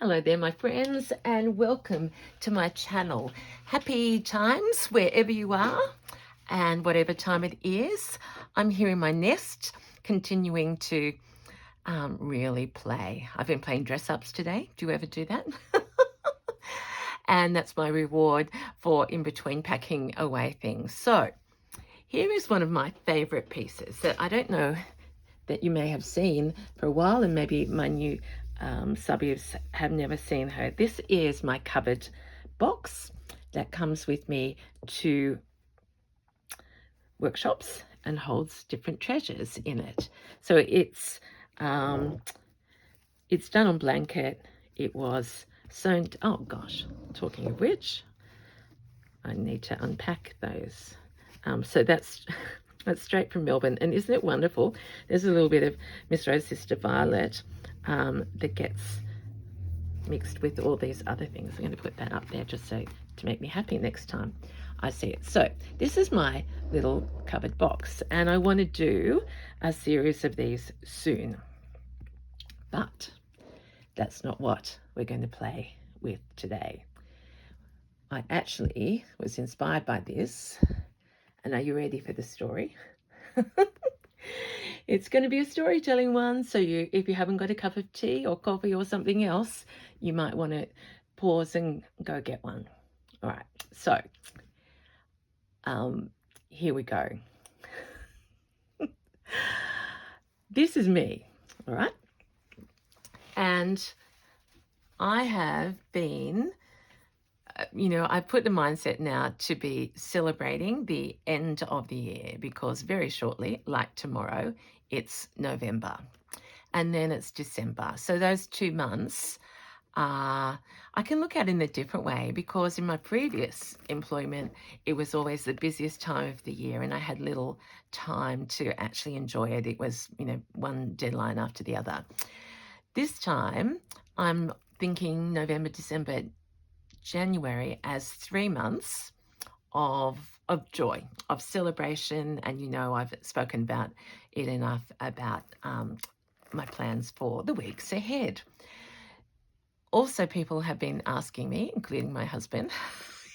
Hello there, my friends, and welcome to my channel. Happy times wherever you are and whatever time it is. I'm here in my nest, continuing to really play. I've been playing dress-ups today. Do you ever do that? And that's my reward for in between packing away things. So here is one of my favorite pieces that I don't know that you may have seen for a while, and maybe my new subbies have never seen her. This is my cupboard box that comes with me to workshops and holds different treasures in it. So it's done on blanket. It was sewn. Oh gosh, talking of which, I need to unpack those. So that's straight from Melbourne. And isn't it wonderful? There's a little bit of Miss Rose Sister Violet that gets mixed with all these other things. I'm going to put that up there just so to make me happy next time I see it. So this is my little cupboard box, and I want to do a series of these soon. But that's not what we're going to play with today. I actually was inspired by this. And are you ready for the story? It's going to be a storytelling one, so if you haven't got a cup of tea or coffee or something else, you might want to pause and go get one. All right, so here we go. This is me, all right? And I have been I put the mindset now to be celebrating the end of the year, because very shortly, like tomorrow, it's November and then it's December. So those 2 months, I can look at in a different way, because in my previous employment, it was always the busiest time of the year and I had little time to actually enjoy it. It was, one deadline after the other. This time, I'm thinking November, December, January as 3 months of joy, of celebration. And I've spoken about it enough about my plans for the weeks ahead. Also, people have been asking me, including my husband,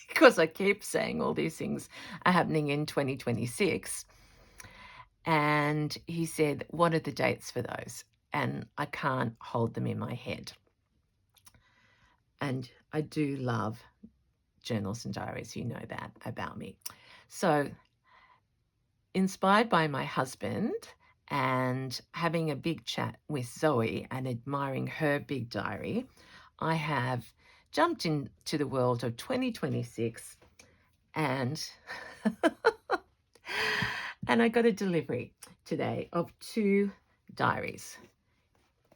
because I keep saying all these things are happening in 2026. And he said, what are the dates for those? And I can't hold them in my head. And I do love journals and diaries, you know that about me. So inspired by my husband and having a big chat with Zoe and admiring her big diary, I have jumped into the world of 2026 and and I got a delivery today of 2 diaries.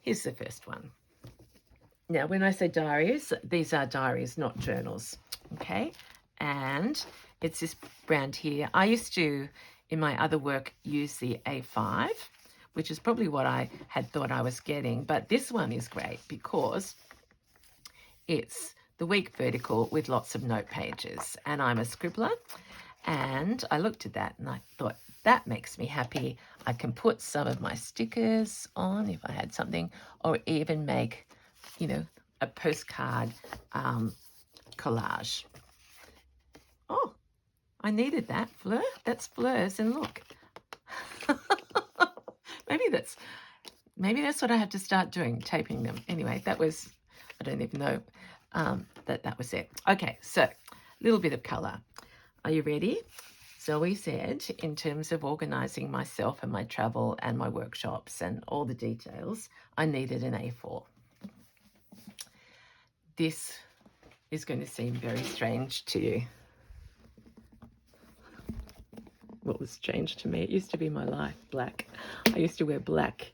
Here's the first one. Now, when I say diaries, these are diaries, not journals, okay? And it's this brand here. I used to, in my other work, use the A5, which is probably what I had thought I was getting. But this one is great because it's the week vertical with lots of note pages. And I'm a scribbler. And I looked at that and I thought, that makes me happy. I can put some of my stickers on if I had something, or even make a postcard collage. Oh, I needed that, Fleur. That's Fleur's, and look. maybe that's what I have to start doing, taping them. Anyway, I don't even know that was it. Okay, so a little bit of colour. Are you ready? Zoe said, in terms of organising myself and my travel and my workshops and all the details, I needed an A4. This is going to seem very strange to you. What was strange to me? It used to be my life, black. I used to wear black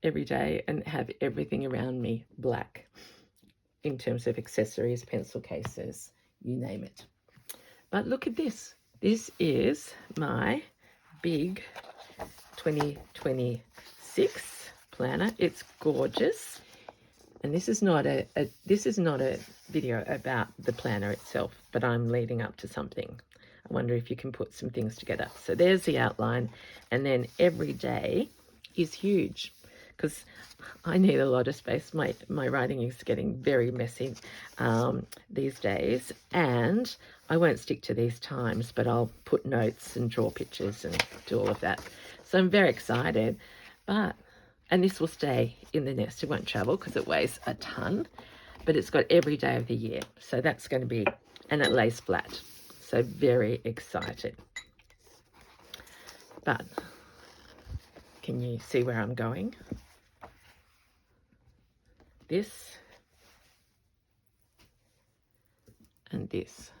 every day and have everything around me black in terms of accessories, pencil cases, you name it. But look at this. This is my big 2026 planner. It's gorgeous. And this is not a video about the planner itself, but I'm leading up to something. I wonder if you can put some things together. So there's the outline, and then every day is huge because I need a lot of space. My writing is getting very messy these days, and I won't stick to these times, but I'll put notes and draw pictures and do all of that. So I'm very excited, and this will stay in the nest. It won't travel because it weighs a ton, but it's got every day of the year. So that's going to be, and it lays flat. So very excited. But can you see where I'm going? This and this.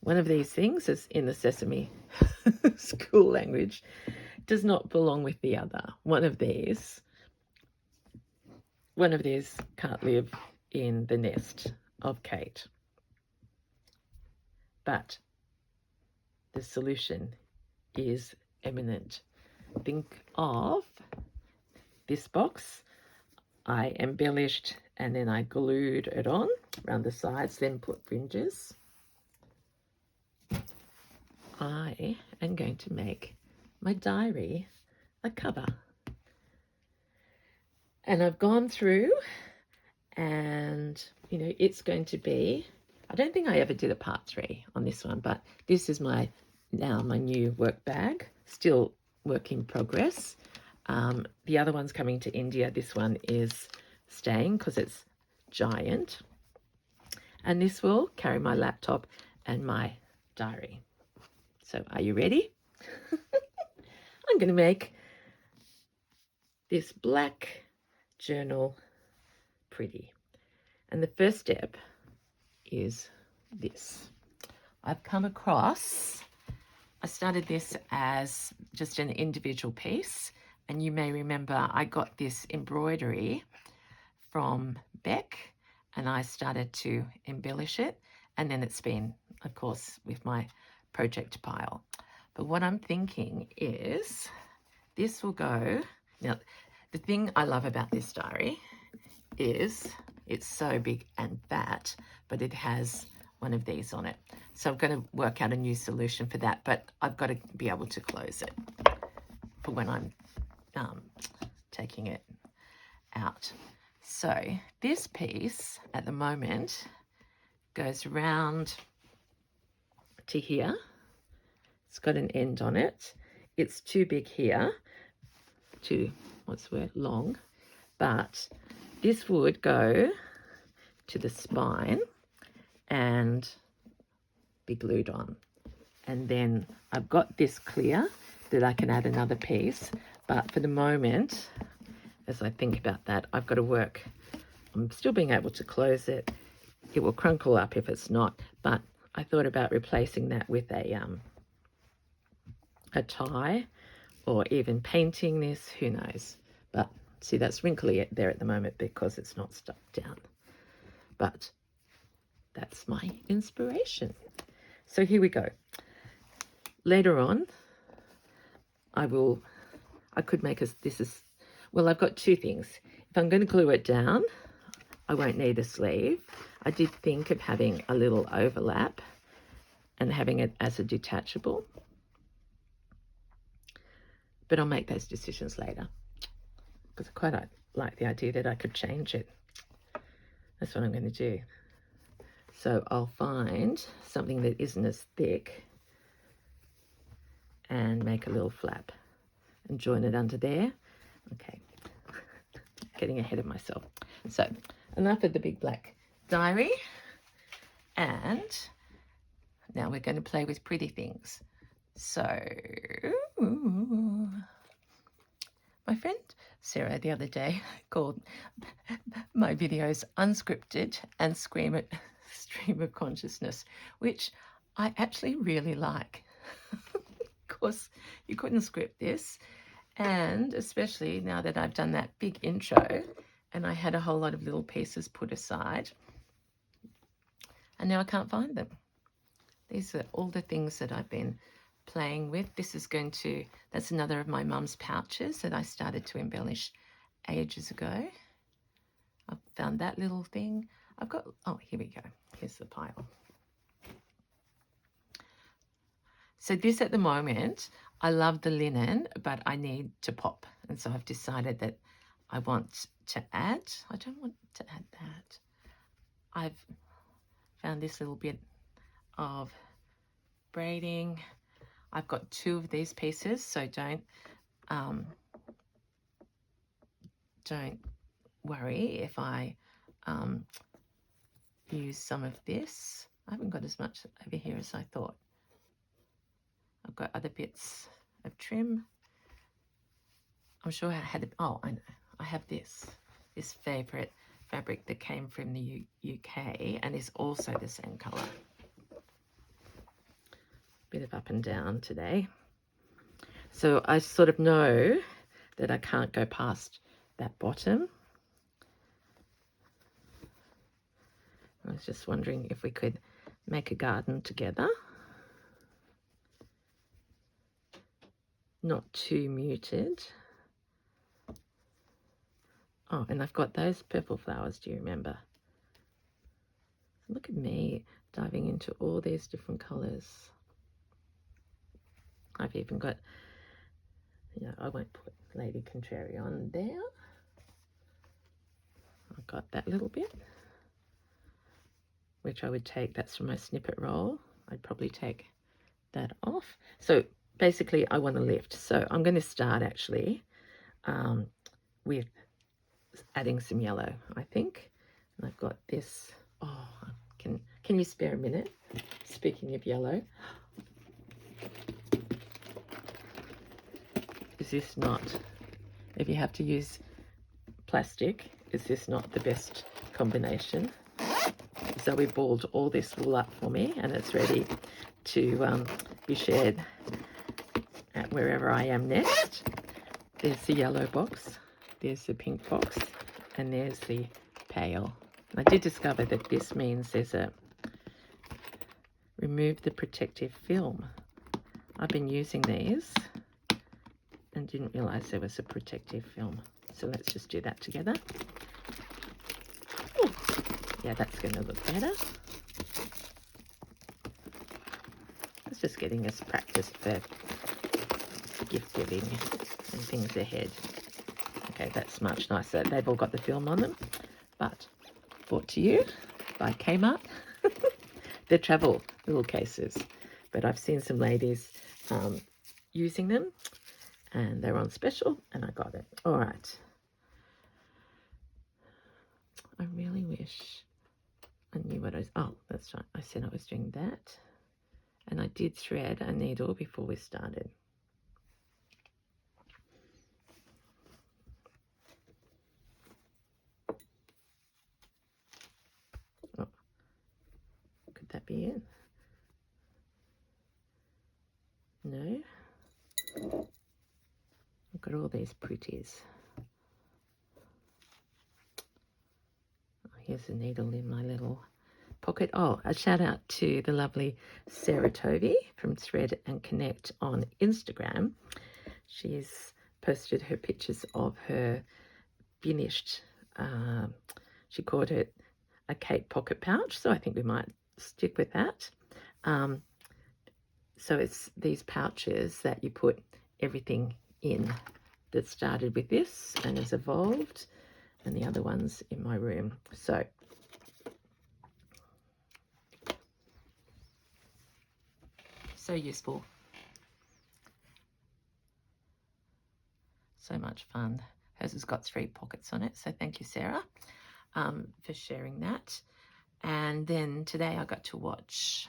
One of these things is in the Sesame school language does not belong with the other. One of these can't live in the nest of Kate. But the solution is imminent. Think of this box. I embellished and then I glued it on around the sides, then put fringes. I am going to make my diary a cover. And I've gone through and, you know, it's going to be, I don't think I ever did a part 3 on this one, but this is my new work bag, still work in progress. The other one's coming to India. This one is staying because it's giant. And this will carry my laptop and my diary. So are you ready? I'm going to make this black journal pretty. And the first step is this. I've come across, I started this as just an individual piece, and you may remember I got this embroidery from Beck and I started to embellish it, and then it's been, of course, with my project pile. But what I'm thinking is this will go, now the thing I love about this diary is it's so big and fat, but it has one of these on it. So I'm going to work out a new solution for that, but I've got to be able to close it for when I'm taking it out. So this piece at the moment goes round to here. It's got an end on it. It's too big here, too, what's the word, long, but this would go to the spine and be glued on. And then I've got this clear that I can add another piece, but for the moment, as I think about that, I've got to work. I'm still being able to close it. It will crunkle up if it's not, but I thought about replacing that with a tie, or even painting this, who knows. But see, that's wrinkly there at the moment because it's not stuck down. But that's my inspiration. So here we go. Later on, I could make well, I've got two things. If I'm going to glue it down, I won't need a sleeve. I did think of having a little overlap and having it as a detachable, but I'll make those decisions later because I quite like the idea that I could change it. That's what I'm going to do. So I'll find something that isn't as thick and make a little flap and join it under there. Okay, getting ahead of myself. So enough of the big black diary, and now we're going to play with pretty things. So my friend Sarah the other day called my videos unscripted and stream of consciousness, which I actually really like. Of course, you couldn't script this, and especially now that I've done that big intro and I had a whole lot of little pieces put aside, and now I can't find them. These are all the things that I've been playing with. This is that's another of my mum's pouches that I started to embellish ages ago. I found that little thing. Oh, here we go. Here's the pile. So this at the moment, I love the linen, but I need to pop. And so I've decided that I want to add. I don't want to add that. I've found this little bit of braiding. I've got 2 of these pieces, so don't worry if I use some of this. I haven't got as much over here as I thought. I've got other bits of trim. I'm sure I had, oh, I know. I have this favorite fabric that came from the UK and is also the same color. Bit of up and down today. So I sort of know that I can't go past that bottom. I was just wondering if we could make a garden together. Not too muted. Oh, and I've got those purple flowers, do you remember? Look at me diving into all these different colours. I've even got, I won't put Lady Contrary on there. I've got that little bit, which I would take, that's from my snippet roll. I'd probably take that off. So basically I want to lift. So I'm going to start actually with adding some yellow, I think. And I've got this. Oh, can you spare a minute? Speaking of yellow, is this not, if you have to use plastic, is this not the best combination? So we balled all this wool up for me and it's ready to be shared at wherever I am next. There's the yellow box, there's the pink box, and there's the pale. I did discover that this means there's a remove the protective film. I've been using these and didn't realize there was a protective film. So let's just do that together. Ooh, yeah, that's going to look better. It's just getting us practiced for gift giving and things ahead. Okay, that's much nicer. They've all got the film on them, but brought to you by Kmart. They're travel little cases, but I've seen some ladies using them and they're on special and I got it. All right. I really wish I knew what I was, oh, that's right. I said I was doing that. And I did thread a needle before we started. Oh, could that be it? No. I've got all these pretties. Here's a needle in my little pocket. Oh, a shout out to the lovely Sarah Tovey from Thread and Connect on Instagram. She's posted her pictures of her finished, she called it a Kate pocket pouch, so I think we might stick with that. So it's these pouches that you put everything in that started with this and has evolved, and the other ones in my room. So useful. So much fun. Hers has got 3 pockets on it, so thank you, Sarah, for sharing that. And then today I got to watch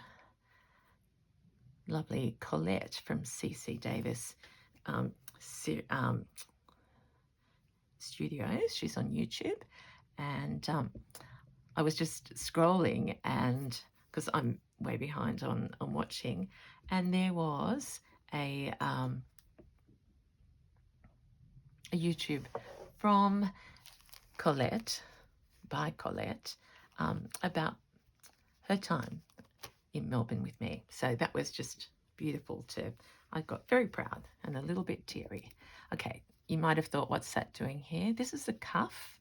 lovely Colette from CC Davis Studios. She's on YouTube, and I was just scrolling, and because I'm way behind on watching, and there was a YouTube from Colette, by Colette, about her time in Melbourne with me. So that was just beautiful too. I got very proud and a little bit teary. Okay, you might have thought, what's that doing here? This is the cuff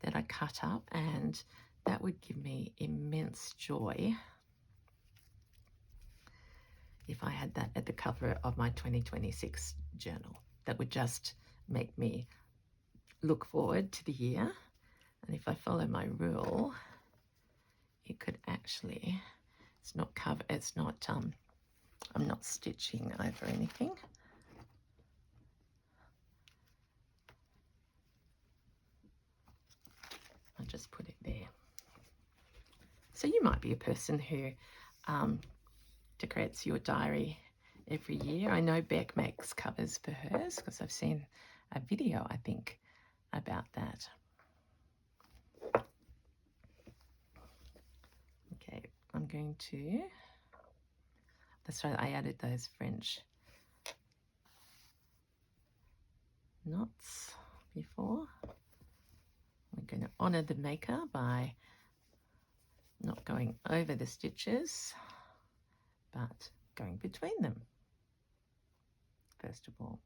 that I cut up, and that would give me immense joy if I had that at the cover of my 2026 journal. That would just make me look forward to the year. And if I follow my rule, it could actually, it's not cover, it's not, I'm not stitching over anything. I'll just put it there. So you might be a person who decorates your diary every year. I know Beck makes covers for hers because I've seen a video, I think, about that. Okay, I'm going to, that's right, I added those French knots before. We're going to honour the maker by not going over the stitches, but going between them, first of all.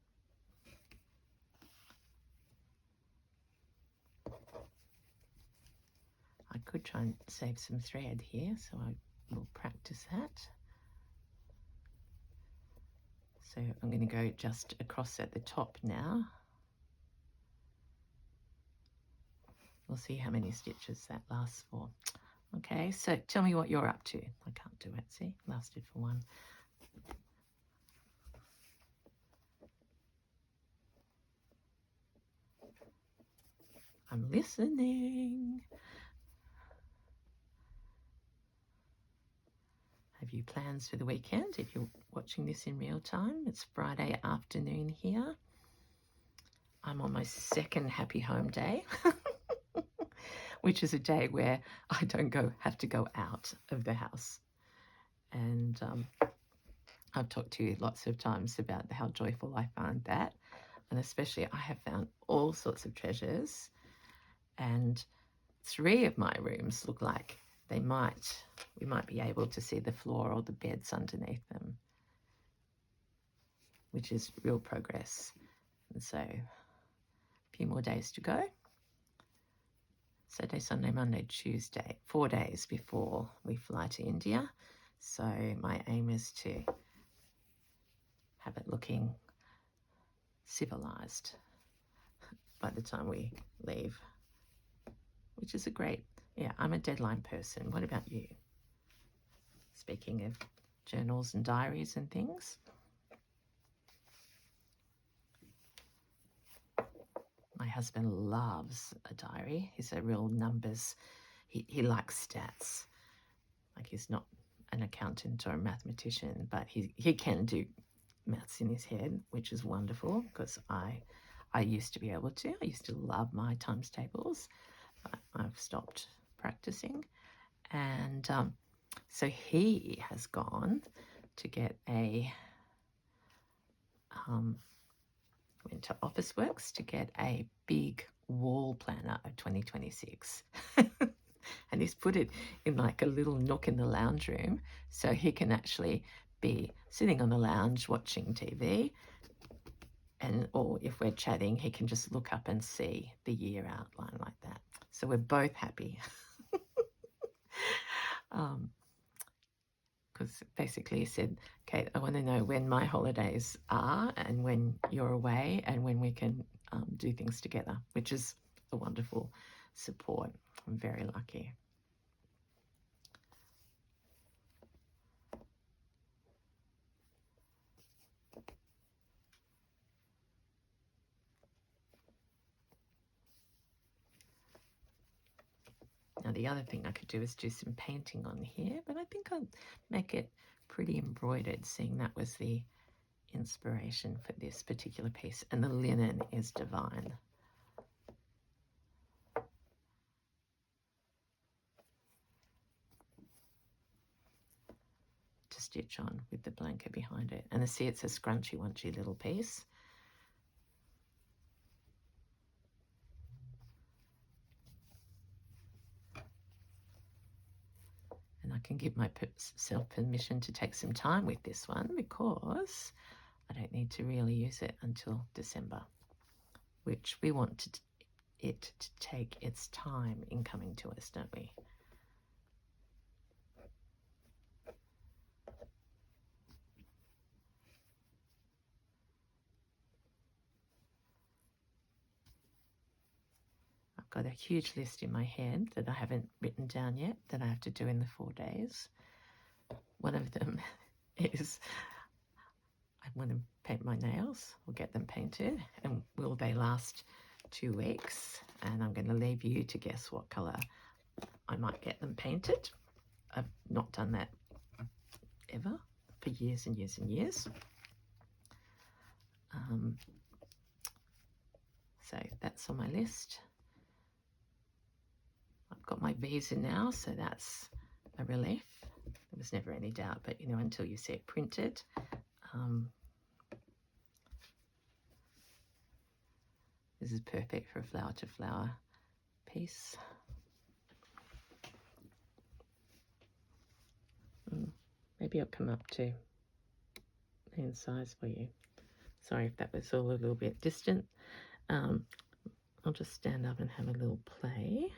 I could try and save some thread here, so I will practice that. So I'm going to go just across at the top now. We'll see how many stitches that lasts for. Okay, so tell me what you're up to. I can't do it, see? Lasted for one. I'm listening. Have you plans for the weekend? If you're watching this in real time, it's Friday afternoon here. I'm on my second happy home day, which is a day where I don't have to go out of the house. And I've talked to you lots of times about how joyful I find that. And especially I have found all sorts of treasures, and 3 of my rooms look like we might be able to see the floor or the beds underneath them, which is real progress. And so a few more days to go. Saturday, Sunday, Monday, Tuesday, 4 days before we fly to India. So my aim is to have it looking civilized by the time we leave, which is a great, I'm a deadline person. What about you? Speaking of journals and diaries and things. My husband loves a diary. He's a real numbers, he likes stats. Like, he's not an accountant or a mathematician, but he can do maths in his head, which is wonderful because I used to be able to. I used to love my times tables, but I've stopped practicing. And so he has gone to get went to Officeworks to get a big wall planner of 2026. And he's put it in like a little nook in the lounge room, so he can actually be sitting on the lounge watching TV, or if we're chatting, he can just look up and see the year outline like that. So we're both happy. Because basically he said, Kate, I want to know when my holidays are and when you're away and when we can do things together, which is a wonderful support. I'm very lucky. Now the other thing I could do is do some painting on here, but I think I'll make it pretty embroidered, seeing that was the inspiration for this particular piece. And the linen is divine. To stitch on with the blanket behind it. And I see it's a scrunchy wunchy little piece. And I can give myself permission to take some time with this one because I don't need to really use it until December, which we want it to take its time in coming to us, don't we? got a huge list in my head that I haven't written down yet that I have to do in the 4 days. One of them is I want to paint my nails or get them painted, and will they last 2 weeks? And I'm going to leave you to guess what colour I might get them painted. I've not done that ever for years and years and years. So that's on my list. I've got my visa now, so that's a relief. There was never any doubt, but you know, until you see it printed. This is perfect for a flower to flower piece. Maybe I'll come up to hand size for you. Sorry if that was all a little bit distant. I'll just stand up and have a little play.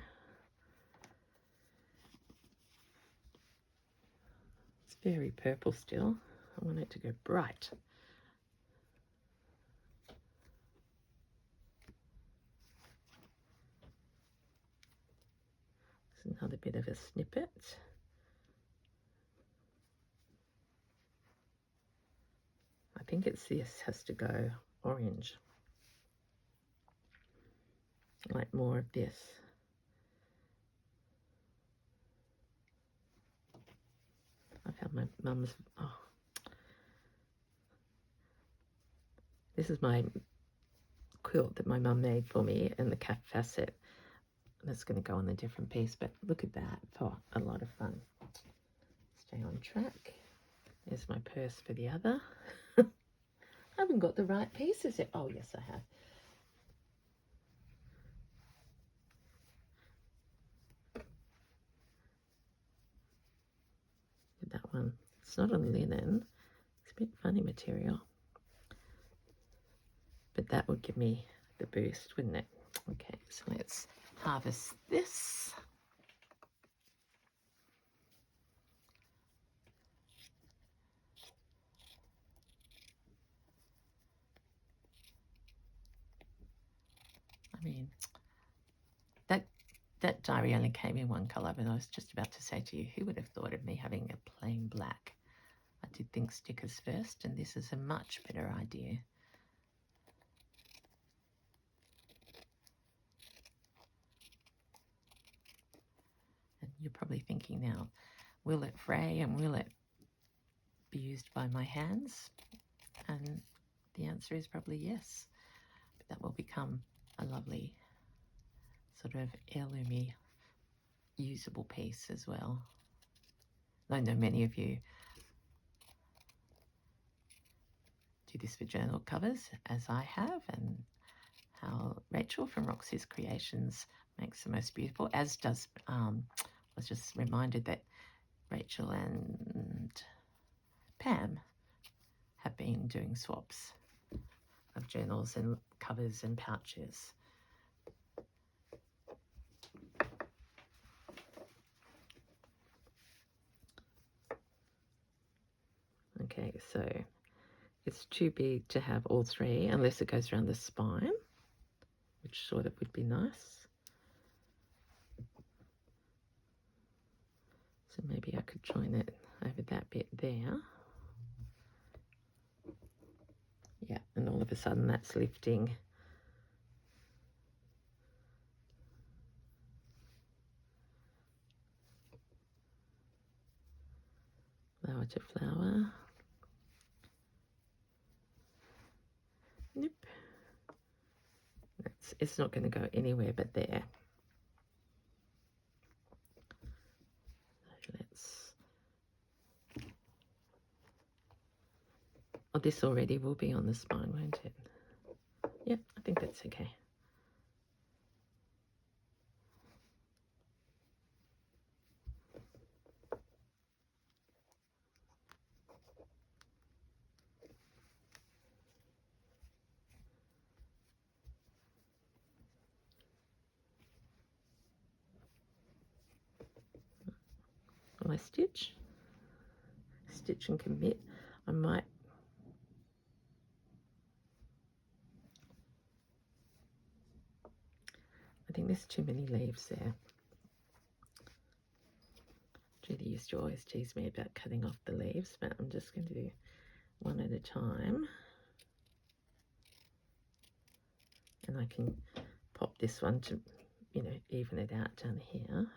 It's very purple still. I want it to go bright. There's another bit of a snippet. I think it's this has to go orange. Like more of this. I found my mum's, this is my quilt that my mum made for me, and the cap facet. That's going to go on a different piece, but look at that for a lot of fun. Stay on track. There's my purse for the other. I haven't got the right pieces yet. Oh, yes, I have. That one. It's not on linen. It's a bit funny material. But that would give me the boost, wouldn't it? Okay, so let's harvest this. I mean, that diary only came in one colour, but I was just about to say to you, who would have thought of me having a plain black? I did think stickers first, and this is a much better idea. And you're probably thinking now, will it fray and will it be used by my hands? And the answer is probably yes. But that will become a lovely sort of heirloomy, usable piece as well. I know many of you do this for journal covers, as I have, and how Rachel from Roxy's Creations makes the most beautiful, as does, I was just reminded that Rachel and Pam have been doing swaps of journals and covers and pouches. Okay, so it's too big to have all three unless it goes around the spine, which sort of would be nice. So maybe I could join it over that bit there. Yeah, and all of a sudden that's lifting. Flower to flower. Nope. It's not going to go anywhere but there. Oh, this already will be on the spine, won't it? Yep, I think that's okay. I stitch and commit. I think there's too many leaves there. Judy used to always tease me about cutting off the leaves, but I'm just going to do one at a time. And I can pop this one to, you know, even it out down here.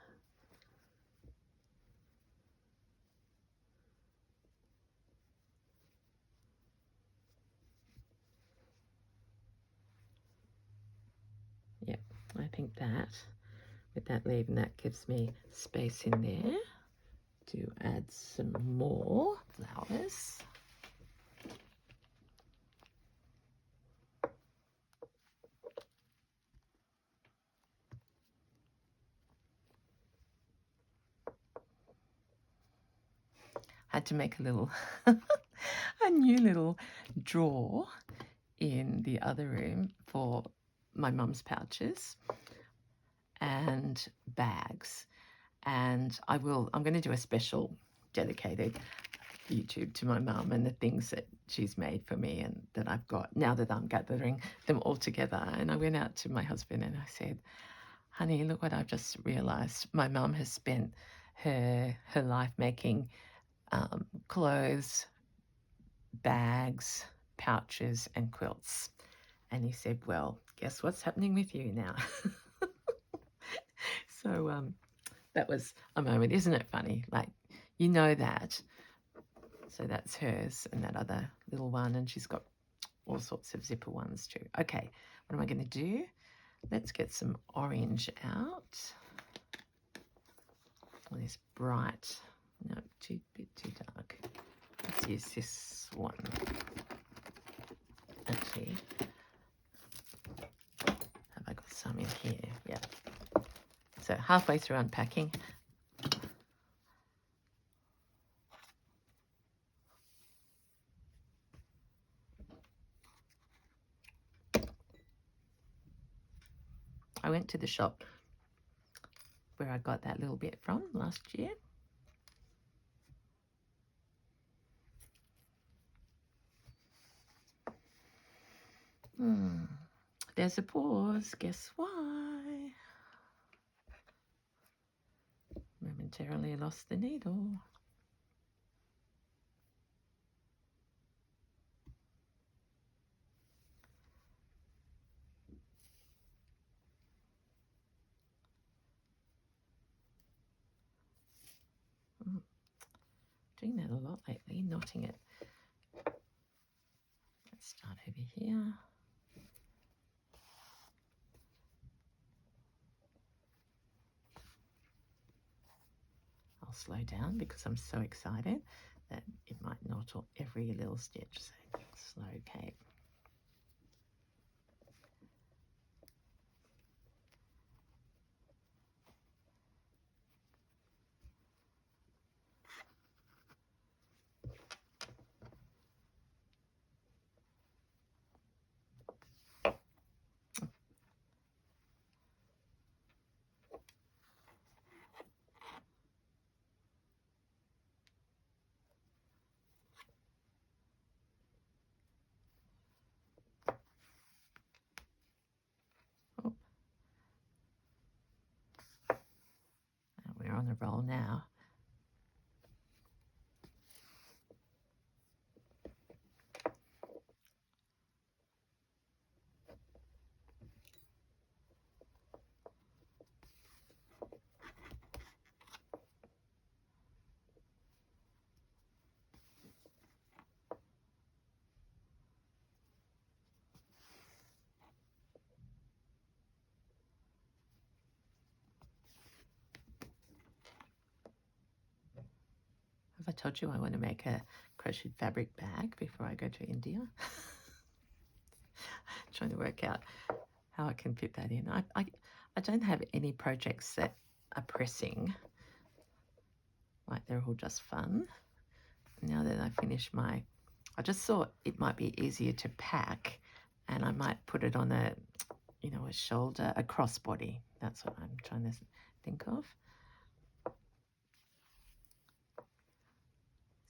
Yep, I think that with that leaf, and that gives me space in there to add some more flowers. Had to make a little, a new little drawer in the other room for my mum's pouches and bags. And I'm going to do a special dedicated YouTube to my mum and the things that she's made for me and that I've got now that I'm gathering them all together. And I went out to my husband and I said, honey, look what I've just realized. My mum has spent her life making clothes, bags, pouches, and quilts. And he said, well, guess what's happening with you now? So that was a moment. Isn't it funny? Like, you know that. So that's hers and that other little one. And she's got all sorts of zipper ones too. Okay, what am I going to do? Let's get some orange out. Oh, this bright. No, bit too dark. Let's use this one. Actually, have I got some in here? Yeah. So halfway through unpacking. I went to the shop where I got that little bit from last year. There's a pause. Guess why? Momentarily lost the needle. Doing that a lot lately, knotting it. Let's start over here. I'll slow down because I'm so excited that it might knot every little stitch. So slow, Kate. We're on a roll now. Have I told you I want to make a crocheted fabric bag before I go to India? Trying to work out how I can fit that in. I don't have any projects that are pressing. Like, they're all just fun. Now that I finish I just thought it might be easier to pack, and I might put it on a shoulder, a crossbody. That's what I'm trying to think of.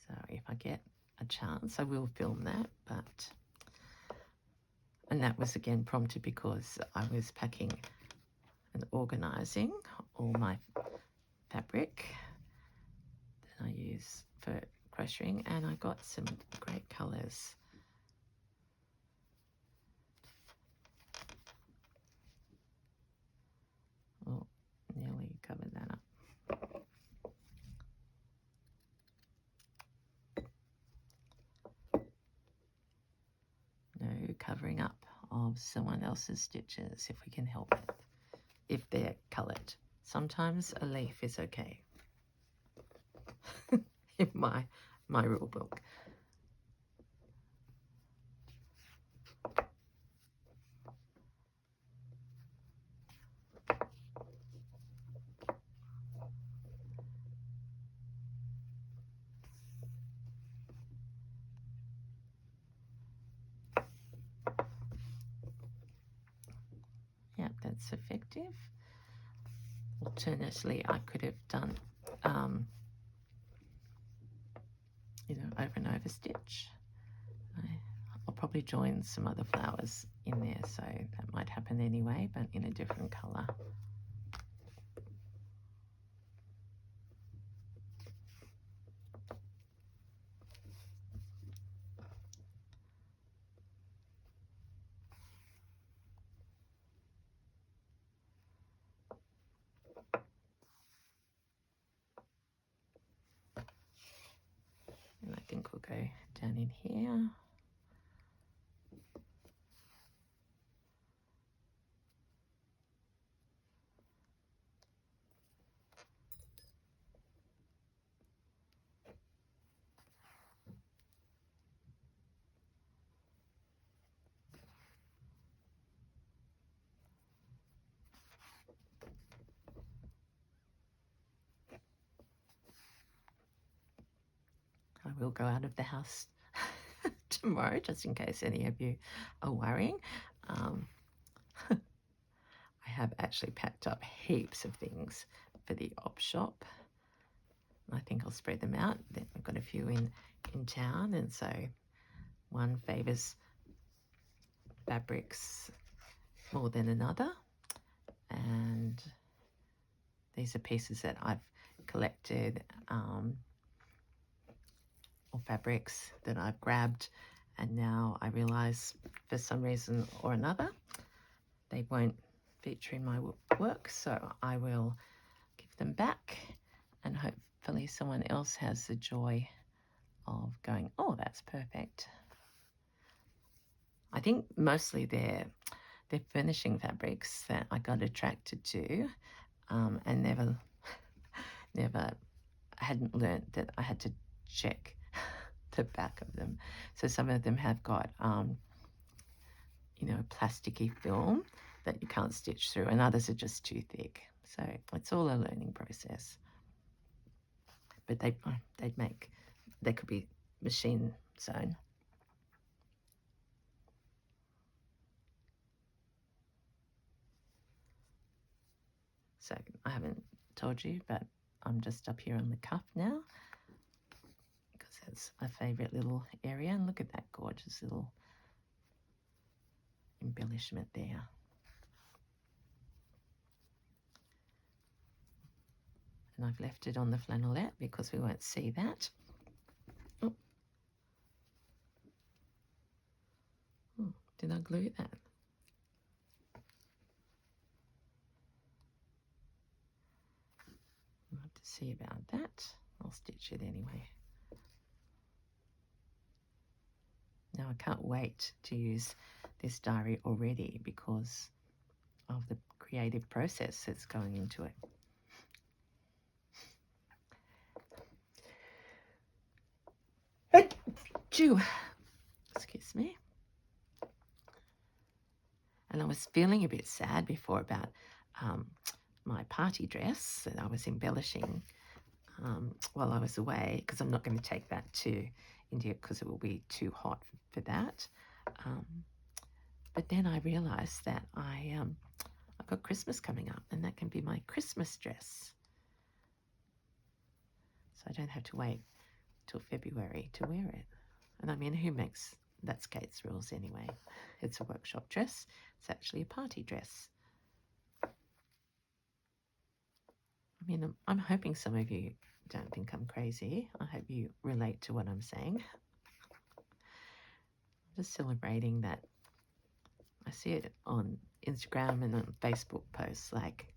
So if I get a chance, I will film that, and that was again prompted because I was packing and organising all my fabric that I use for crocheting, and I got some great colours. Oh, nearly covered that up. No covering up of someone else's stitches if we can help it, if they're coloured. Sometimes a leaf is okay in my rule book. Yep, that's effective. Alternatively, I could have done, over and over stitch. I'll probably join some other flowers in there, so that might happen anyway, but in a different colour. And I think we'll go down in here. I will go out of the house tomorrow, just in case any of you are worrying. I have actually packed up heaps of things for the op shop. I think I'll spread them out. Then I've got a few in town, and so one favours fabrics more than another. And these are pieces that I've collected, or fabrics that I've grabbed, and now I realise for some reason or another they won't feature in my work, so I will give them back, and hopefully someone else has the joy of going, oh, that's perfect. I think mostly they're furnishing fabrics that I got attracted to, and never hadn't learnt that I had to check the back of them. So some of them have got plasticky film that you can't stitch through, and others are just too thick. So it's all a learning process. But they could be machine sewn. So I haven't told you, but I'm just up here on the cuff now because that's my favourite little area. And look at that gorgeous little embellishment there. And I've left it on the flannelette because we won't see that. Oh. Oh, did I glue that? I'll have to see about that. I'll stitch it anyway. Now I can't wait to use this diary already because of the creative process that's going into it. Achoo. Excuse me. And I was feeling a bit sad before about my party dress that I was embellishing while I was away, because I'm not going to take that to India because it will be too hot for that. But then I realised that I've got Christmas coming up, and that can be my Christmas dress. So I don't have to wait till February to wear it. And I mean, that's Kate's rules anyway. It's a workshop dress. It's actually a party dress. mean, I'm hoping some of you don't think I'm crazy. I hope you relate to what I'm saying. Just celebrating that. I see it on Instagram and on Facebook posts, like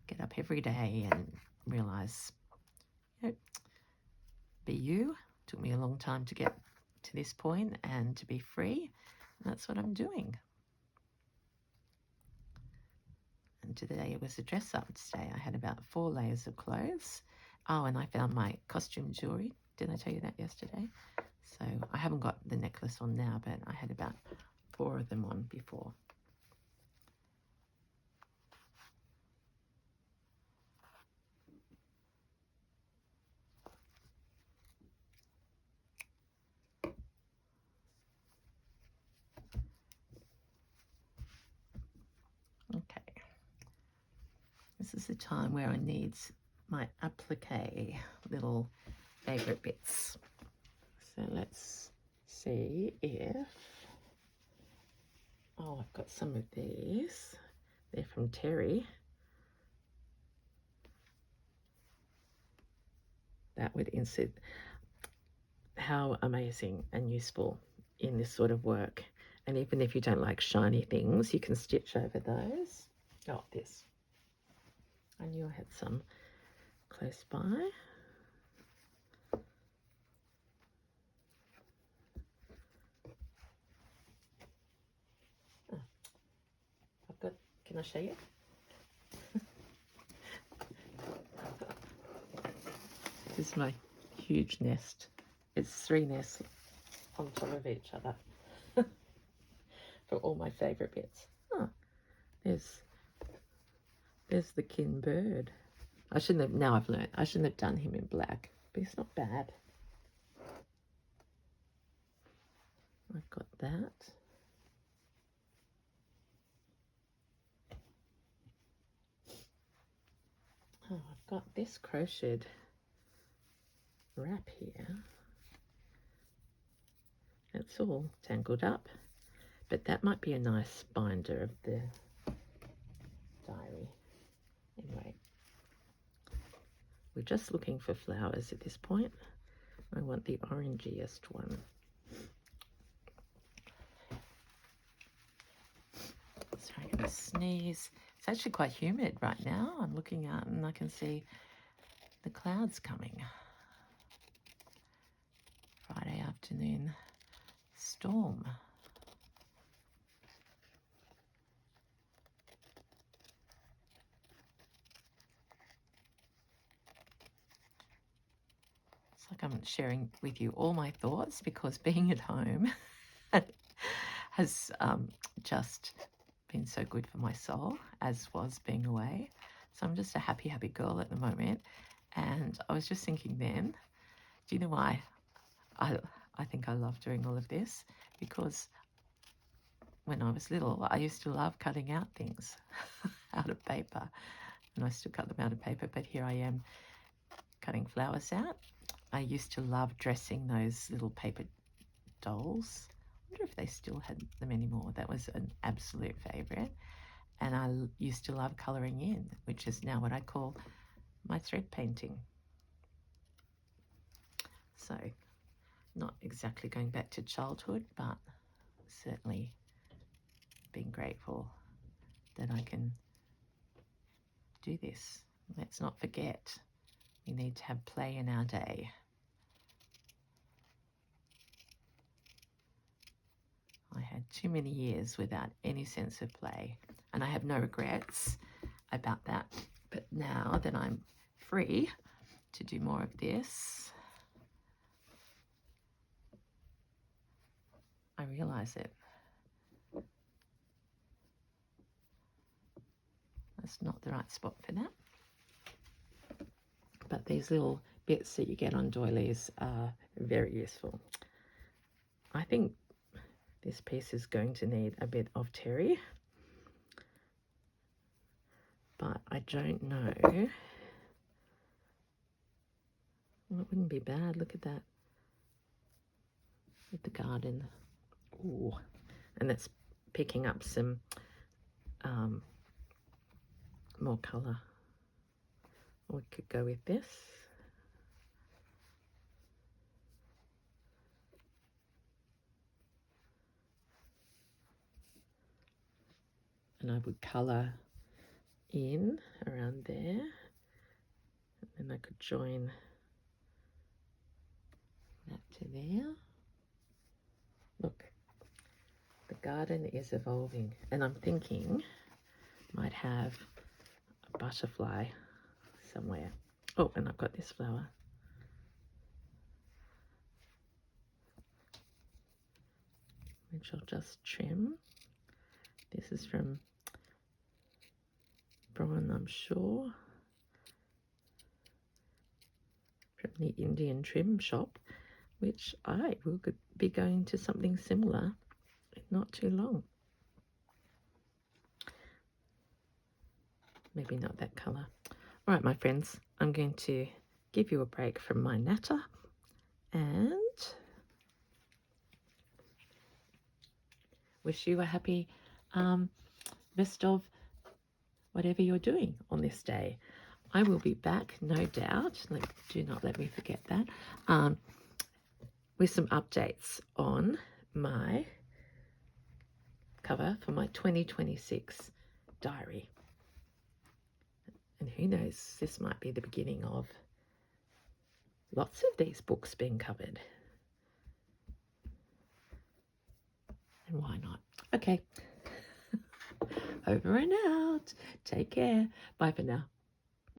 get up every day and realize, you know, be you. Took me a long time to get to this point and to be free. And that's what I'm doing. And today it was a dress up day. I had about 4 layers of clothes. Oh, and I found my costume jewelry. Did I tell you that yesterday? So I haven't got the necklace on now, but I had about 4 of them on before. Okay. This is the time where I need my applique little favorite bits. So let's see if, oh, I've got some of these. They're from Terry. That would insert how amazing and useful in this sort of work. And even if you don't like shiny things, you can stitch over those. Oh, this. I knew I had some close by. Oh, I've got, can I show you? This is my huge nest. It's 3 nests on top of each other for all my favourite bits. Oh, there's the kin bird. I shouldn't have, now I've learned, I shouldn't have done him in black, but it's not bad. I've got that. Oh, I've got this crocheted wrap here. It's all tangled up, but that might be a nice binder of the diary. Anyway, we're just looking for flowers at this point. I want the orangiest one. Sorry, I'm going to sneeze. It's actually quite humid right now. I'm looking out and I can see the clouds coming. Friday afternoon storm. It's like I'm sharing with you all my thoughts because being at home has just been so good for my soul, as was being away. So I'm just a happy, happy girl at the moment. And I was just thinking then, do you know why I think I love doing all of this? Because when I was little, I used to love cutting out things out of paper. And I still cut them out of paper, but here I am cutting flowers out. I used to love dressing those little paper dolls. I wonder if they still had them anymore. That was an absolute favourite. And I used to love colouring in, which is now what I call my thread painting. So not exactly going back to childhood, but certainly being grateful that I can do this. Let's not forget, we need to have play in our day. I had too many years without any sense of play, and I have no regrets about that. But now that I'm free to do more of this, I realize it. That's not the right spot for that. But these little bits that you get on doilies are very useful. I think this piece is going to need a bit of terry, but I don't know. Well, it wouldn't be bad. Look at that. With the garden. Ooh. And that's picking up some more colour. We could go with this. And I would colour in around there. And I could join that to there. Look, the garden is evolving, and I'm thinking might have a butterfly somewhere. Oh, and I've got this flower. Which I'll just trim. This is from Brian, I'm sure, from the Indian Trim Shop, which I will be going to something similar in not too long. Maybe not that colour. All right, my friends, I'm going to give you a break from my natter and wish you a happy rest of whatever you're doing on this day. I will be back, no doubt, do not let me forget that, with some updates on my cover for my 2026 diary. And who knows, this might be the beginning of lots of these books being covered. And why not? Okay. Over and out. Take care. Bye for now.